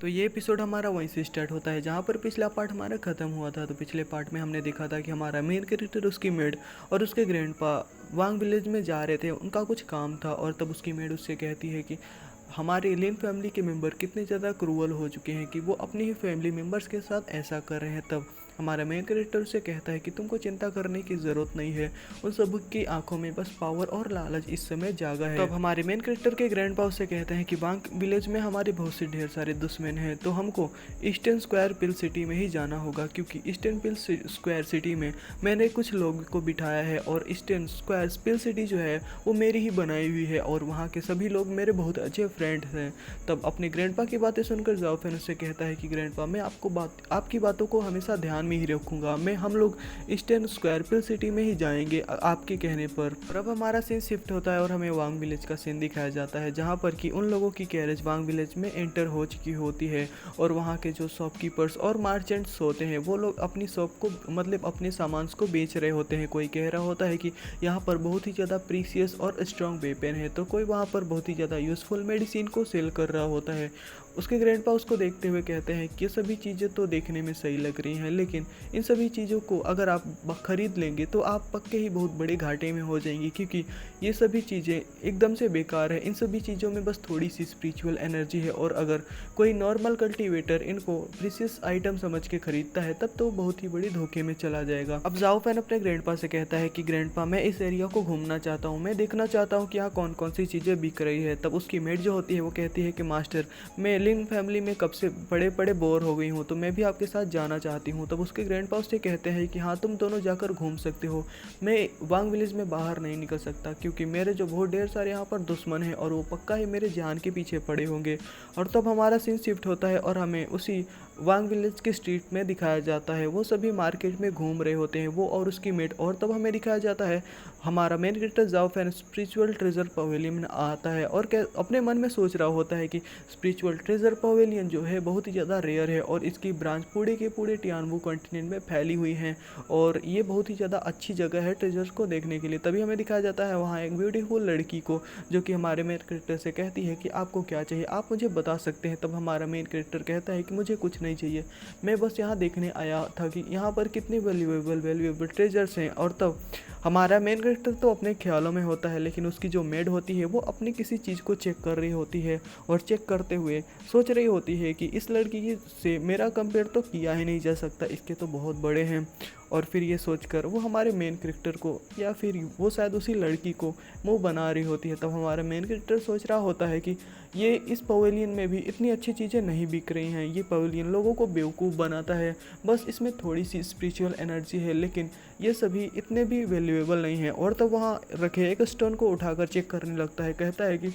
तो ये एपिसोड हमारा वहीं से स्टार्ट होता है जहाँ पर पिछला पार्ट हमारा ख़त्म हुआ था। तो पिछले पार्ट में हमने देखा था कि हमारा मेन कैरेक्टर, उसकी मेड और उसके ग्रैंडपा वांग विलेज में जा रहे थे। उनका कुछ काम था और तब उसकी मेड उससे कहती है कि हमारे लिन फैमिली के मेंबर कितने ज़्यादा क्रूअल हो चुके हैं कि वो अपनी ही फैमिली मेंबर्स के साथ ऐसा कर रहे हैं। तब हमारा मेन कैरेक्टर उसे कहता है कि तुमको चिंता करने की ज़रूरत नहीं है, उन सब की आंखों में बस पावर और लालच इस समय जागा है। तब हमारे मेन कैरेक्टर के ग्रैंडपा उसे कहते हैं कि वांग विलेज में हमारे बहुत से ढेर सारे दुश्मन हैं, तो हमको ईस्टर्न स्क्वायर पिल सिटी में ही जाना होगा, क्योंकि ईस्टर्न पिल स्क्वायर सिटी में मैंने कुछ लोगों को बिठाया है और ईस्टर्न स्क्वायर पिल सिटी जो है वो मेरी ही बनाई हुई है और वहाँ के सभी लोग मेरे बहुत अच्छे फ्रेंड्स हैं। तब अपने ग्रैंडपा की बातें सुनकर जाओ फैन उससे कहता है कि ग्रैंडपा, मैं आपकी बातों को हमेशा ध्यान में ही रखूँगा। हम लोग ईस्टर्न स्क्वायर पिल सिटी में ही जाएंगे आपके कहने पर। और अब हमारा सीन शिफ्ट होता है और हमें वांग विलेज का सीन दिखाया जाता है, जहाँ पर कि उन लोगों की कैरेज वांग विलेज में एंटर हो चुकी होती है और वहाँ के जो शॉपकीपर्स और मार्चेंट्स होते हैं वो लोग अपनी शॉप को, मतलब अपने सामान को बेच रहे होते हैं। कोई कह रहा होता है कि यहाँ पर बहुत ही ज़्यादा प्रीसियस और स्ट्रॉन्ग वेपन है, तो कोई वहाँ पर बहुत ही ज़्यादा यूज़फुल मेडिसिन को सेल कर रहा होता है। उसके ग्रैंडपा उसको देखते हुए कहते हैं कि ये सभी चीज़ें तो देखने में सही लग रही हैं, लेकिन इन सभी चीज़ों को अगर आप खरीद लेंगे तो आप पक्के ही बहुत बड़े घाटे में हो जाएंगे, क्योंकि ये सभी चीज़ें एकदम से बेकार है। इन सभी चीज़ों में बस थोड़ी सी स्पिरिचुअल एनर्जी है और अगर कोई नॉर्मल कल्टीवेटर इनको प्रीसियस आइटम समझ के खरीदता है तब तो बहुत ही बड़ी धोखे में चला जाएगा। अब जाओ फैन अपने ग्रैंडपा से कहता है कि ग्रैंडपा, मैं इस एरिया को घूमना चाहता हूँ, मैं देखना चाहता हूँ कि यहाँ कौन कौन सी चीज़ें बिक रही है। तब उसकी मेड जो होती है वो कहती है कि मास्टर, मैं लिन फैमिली में कब से बड़े बड़े बोर हो गई हूँ, तो मैं भी आपके साथ जाना चाहती हूँ। तब उसके ग्रैंडपा उससे कहते हैं कि हाँ, तुम दोनों जाकर घूम सकते हो, मैं वांग विलेज में बाहर नहीं निकल सकता, क्योंकि मेरे जो बहुत ढेर सारे यहाँ पर दुश्मन हैं और वो पक्का ही मेरे जान के पीछे पड़े होंगे। और तब हमारा सीन शिफ्ट होता है और हमें उसी वांग विलेज के स्ट्रीट में दिखाया जाता है। वो सभी मार्केट में घूम रहे होते हैं, वो और उसकी मेट। और तब हमें दिखाया जाता है हमारा मेन कैरेक्टर जाओ फैन स्पिरिचुअल ट्रेजर पवेलियन में आता है और क्या अपने मन में सोच रहा होता है कि स्पिरिचुअल ट्रेजर पवेलियन जो है बहुत ही ज़्यादा रेयर है और इसकी ब्रांच पूरे के पूरे टियानवू कॉन्टिनेंट में फैली हुई हैं और ये बहुत ही ज़्यादा अच्छी जगह है ट्रेजर्स को देखने के लिए। तभी हमें दिखाया जाता है वहाँ एक ब्यूटीफुल लड़की को, जो कि हमारे मेन कैरेक्टर से कहती है कि आपको क्या चाहिए, आप मुझे बता सकते हैं। तब हमारा मेन कैरेक्टर कहता है कि मुझे कुछ नहीं चाहिए, मैं बस यहाँ देखने आया था कि यहाँ पर कितने वैल्यूएबल ट्रेजर्स हैं। और तब हमारा मेन कैरेक्टर तो अपने ख्यालों में होता है, लेकिन उसकी जो मेड होती है वो अपनी किसी चीज़ को चेक कर रही होती है और चेक करते हुए सोच रही होती है कि इस लड़की से मेरा कंपेयर तो किया ही नहीं जा सकता, इसके तो बहुत बड़े हैं। और फिर ये सोचकर वो हमारे मेन कैरेक्टर को, या फिर वो शायद उसी लड़की को मुंह बना रही होती है। तब हमारा मेन कैरेक्टर सोच रहा होता है कि ये इस पवेलियन में भी इतनी अच्छी चीज़ें नहीं बिक रही हैं, ये पवेलियन लोगों को बेवकूफ़ बनाता है, बस इसमें थोड़ी सी स्पिरिचुअल एनर्जी है, लेकिन ये सभी इतने भी वैल्यूएबल नहीं हैं। और तब वहाँ रखे एक स्टोन को उठाकर चेक करने लगता है, कहता है कि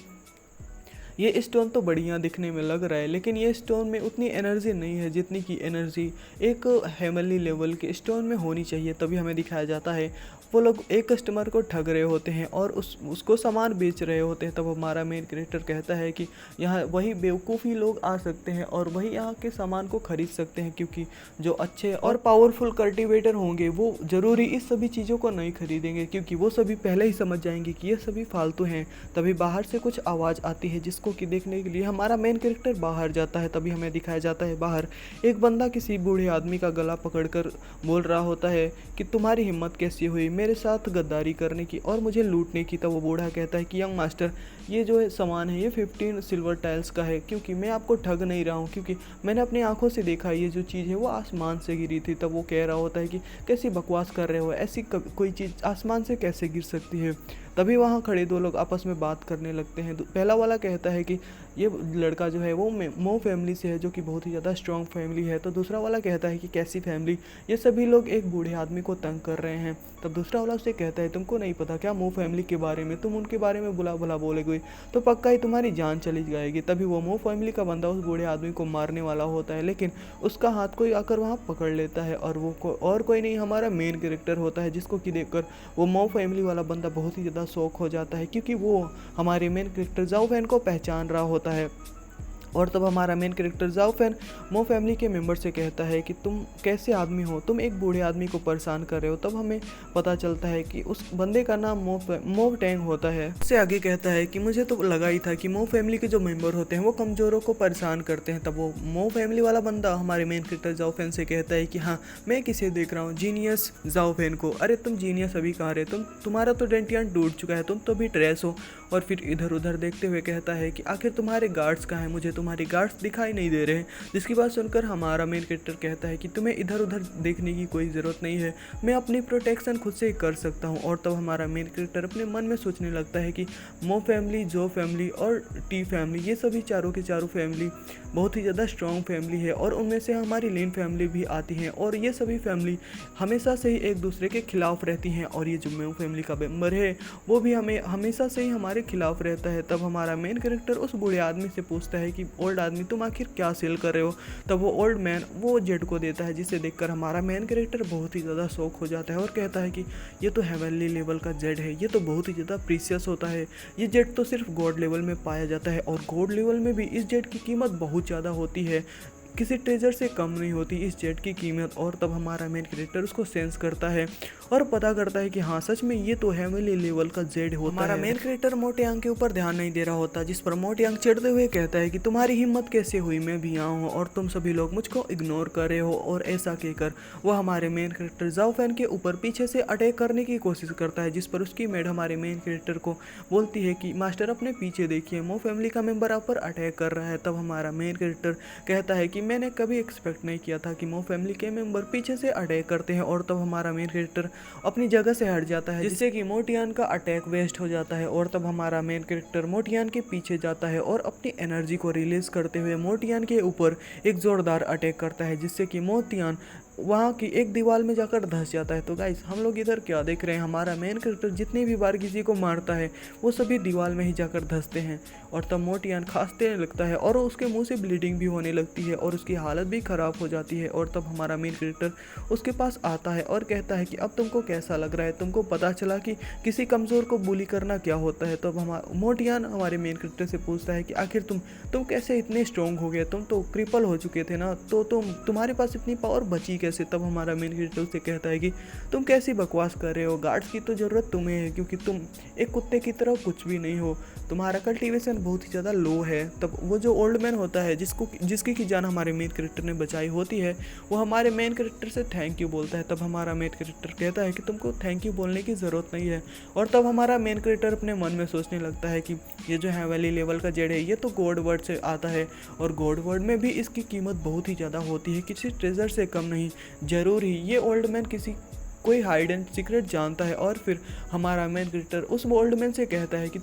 ये स्टोन तो बढ़िया दिखने में लग रहा है, लेकिन ये स्टोन में उतनी एनर्जी नहीं है जितनी की एनर्जी एक हेवनली लेवल के स्टोन में होनी चाहिए। तभी हमें दिखाया जाता है वो लोग एक कस्टमर को ठग रहे होते हैं और उसको सामान बेच रहे होते हैं। तब हमारा मेन कैरेक्टर कहता है कि यहाँ वही बेवकूफ़ी लोग आ सकते हैं और वही यहाँ के सामान को खरीद सकते हैं, क्योंकि जो अच्छे और पावरफुल कल्टीवेटर होंगे वो ज़रूरी इस सभी चीज़ों को नहीं खरीदेंगे, क्योंकि वो सभी पहले ही समझ जाएंगे कि ये सभी फालतू हैं। तभी बाहर से कुछ आवाज़ आती है जिसको कि देखने के लिए हमारा मेन कैरेक्टर बाहर जाता है। तभी हमें दिखाया जाता है बाहर एक बंदा किसी बूढ़े आदमी का गला पकड़कर बोल रहा होता है कि तुम्हारी हिम्मत कैसी हुई मेरे साथ गद्दारी करने की और मुझे लूटने की। तब वो बूढ़ा कहता है कि यंग मास्टर, ये जो है सामान है ये 15 सिल्वर टाइल्स का है, क्योंकि मैं आपको ठग नहीं रहा हूँ, क्योंकि मैंने अपनी आंखों से देखा ये जो चीज़ है वो आसमान से गिरी थी। तब वो कह रहा होता है कि कैसी बकवास कर रहे हो, ऐसी कोई चीज़ आसमान से कैसे गिर सकती है। तभी वहाँ खड़े दो लोग आपस में बात करने लगते हैं। पहला वाला कहता है कि ये लड़का जो है वो मो फैमिली से है, जो कि बहुत ही ज़्यादा स्ट्रॉन्ग फैमिली है। तो दूसरा वाला कहता है कि कैसी फैमिली, ये सभी लोग एक बूढ़े आदमी को तंग कर रहे हैं। तब दूसरा वाला उससे कहता है तुमको नहीं पता क्या मो फैमिली के बारे में, तुम उनके बारे में बुला भला बोलेगे तो पक्का ही तुम्हारी जान चली जाएगी। तभी वो मो फैमिली का बंदा उस बूढ़े आदमी को मारने वाला होता है, लेकिन उसका हाथ कोई आकर वहाँ पकड़ लेता है और वो और कोई नहीं हमारा मेन कैरेक्टर होता है, जिसको कि देखकर वो मो फैमिली वाला बंदा बहुत ही ज़्यादा शौक हो जाता है, क्योंकि वो हमारे मेन कैरेक्टर जाओ फैन को पहचान रहा होता है। और तब हमारा मेन कैरेक्टर जाओ फैन मो फैमिली के मेंबर से कहता है कि तुम कैसे आदमी हो, तुम एक बूढ़े आदमी को परेशान कर रहे हो। तब हमें पता चलता है कि उस बंदे का नाम मो टैंग होता है। उससे आगे कहता है कि मुझे तो लगा ही था कि मो फैमिली के जो मेंबर होते हैं वो कमज़ोरों को परेशान करते हैं। तब वो मो फैमिली वाला बंदा हमारे मेन कैरेक्टर जाओ फैन से कहता है कि हाँ, मैं किसे देख रहा हूँ, जीनियस जाओ फैन को। अरे तुम जीनियस अभी कहाँ रहे, तुम्हारा तो डेंटियान टूट चुका है, तुम तो भी ट्रेस हो। और फिर इधर उधर देखते हुए कहता है कि आखिर तुम्हारे गार्ड्स कहाँ हैं, मुझे तुम्हारे गार्ड्स दिखाई नहीं दे रहे हैं। जिसकी बात सुनकर हमारा मेन कैरेक्टर कहता है कि तुम्हें इधर उधर देखने की कोई ज़रूरत नहीं है, मैं अपनी प्रोटेक्शन खुद से ही कर सकता हूँ। और तब हमारा मेन कैरेक्टर अपने मन में सोचने लगता है कि मो फैमिली, जो फैमिली और टी फैमिली, ये सभी चारों की चारों फैमिली बहुत ही ज़्यादा स्ट्रॉन्ग फैमिली है और उनमें से हमारी लेन फैमिली भी आती हैं। और ये सभी फैमिली हमेशा से ही एक दूसरे के खिलाफ रहती हैं। और ये जो मो फैमिली का मेंबर है वो भी हमें हमेशा से ही हमारे खिलाफ रहता है। तब हमारा मेन कैरेक्टर उस बूढ़े आदमी से पूछता है कि ओल्ड आदमी, तुम आखिर क्या सेल कर रहे हो। तब वो ओल्ड मैन वो जेड को देता है, जिसे देखकर हमारा मेन कैरेक्टर बहुत ही ज़्यादा शौक हो जाता है और कहता है कि ये तो हेवनली लेवल का जेड है, ये तो बहुत ही ज़्यादा प्रीशियस होता है, ये जेड तो सिर्फ गॉड लेवल में पाया जाता है और गॉड लेवल में भी इस जेड की कीमत बहुत ज़्यादा होती है, किसी ट्रेजर से कम नहीं होती इस जेट की कीमत। और तब हमारा मेन कैरेक्टर उसको सेंस करता है और पता करता है कि हाँ, सच में ये तो हेवनली लेवल का जेड होता है। हमारा मेन कैरेक्टर मोटियांग के ऊपर ध्यान नहीं दे रहा होता, जिस पर मोटियांग चिढ़ते हुए कहता है कि तुम्हारी हिम्मत कैसे हुई, मैं भी यहाँ हूँ और तुम सभी लोग मुझको इग्नोर कर रहे हो। और ऐसा कहकर वो हमारे मेन कैरेक्टर जाओ फैन के ऊपर पीछे से अटैक करने की कोशिश करता है, जिस पर उसकी मेड हमारे मेन कैरेक्टर को बोलती है कि मास्टर अपने पीछे देखिए, मो फैमिली का मेंबर आप पर अटैक कर रहा है। तब हमारा मेन कैरेक्टर कहता है कि मैंने कभी एक्सपेक्ट नहीं किया था कि मो फैमिली के मेंबर पीछे से अटैक करते हैं। और तब हमारा मेन कैरेक्टर अपनी जगह से हट जाता है, जिससे कि मोटियान का अटैक वेस्ट हो जाता है। और तब हमारा मेन कैरेक्टर मोटियान के पीछे जाता है और अपनी एनर्जी को रिलीज करते हुए मोटियान के ऊपर एक जोरदार अटैक करता है, जिससे कि मोटियान वहाँ की एक दीवार में जाकर धंस जाता है। तो गाइस, हम लोग इधर क्या देख रहे हैं, हमारा मेन कैरेक्टर जितनी भी बार किसी को मारता है वो सभी दीवार में ही जाकर धंसते हैं। और तब मोटियान खांसने लगता है और उसके मुंह से ब्लीडिंग भी होने लगती है और उसकी हालत भी ख़राब हो जाती है। और तब हमारा मेन कैरेक्टर उसके पास आता है और कहता है कि अब तुमको कैसा लग रहा है, तुमको पता चला कि किसी कमज़ोर को बुली करना क्या होता है। तब मोटियान हमारे मेन कैरेक्टर से पूछता है कि आखिर तुम कैसे इतने स्ट्रॉन्ग हो गए, तुम तो क्रिपल हो चुके थे ना, तो तुम्हारे पास इतनी पावर बची कैसे। तब हमारा मेन कैरेक्टर उससे कहता है कि तुम कैसी बकवास कर रहे हो, गार्ड्स की तो ज़रूरत तुम्हें है, क्योंकि तुम एक कुत्ते की तरह कुछ भी नहीं हो, तुम्हारा कल्टीवेशन बहुत ही ज़्यादा लो है। तब वो जो ओल्ड मैन होता है जिसकी की जान हमारे मेन कैरेक्टर ने बचाई होती है, वो हमारे मेन कैरेक्टर से थैंक यू बोलता है। तब हमारा मेन कैरेक्टर कहता है कि तुमको थैंक यू बोलने की ज़रूरत नहीं है। और तब हमारा मेन कैरेक्टर अपने मन में सोचने लगता है कि ये जो हेवनली लेवल का जेड है ये तो गॉड वर्ड से आता है और गॉड वर्ड में भी इसकी कीमत बहुत ही ज़्यादा होती है, किसी ट्रेजर से कम नहीं। ज़रूर ही ये ओल्ड मैन कोई हाइड एंड सीक्रेट जानता है। और फिर हमारा मेन कैरेक्टर उस ओल्ड मैन से कहता है कि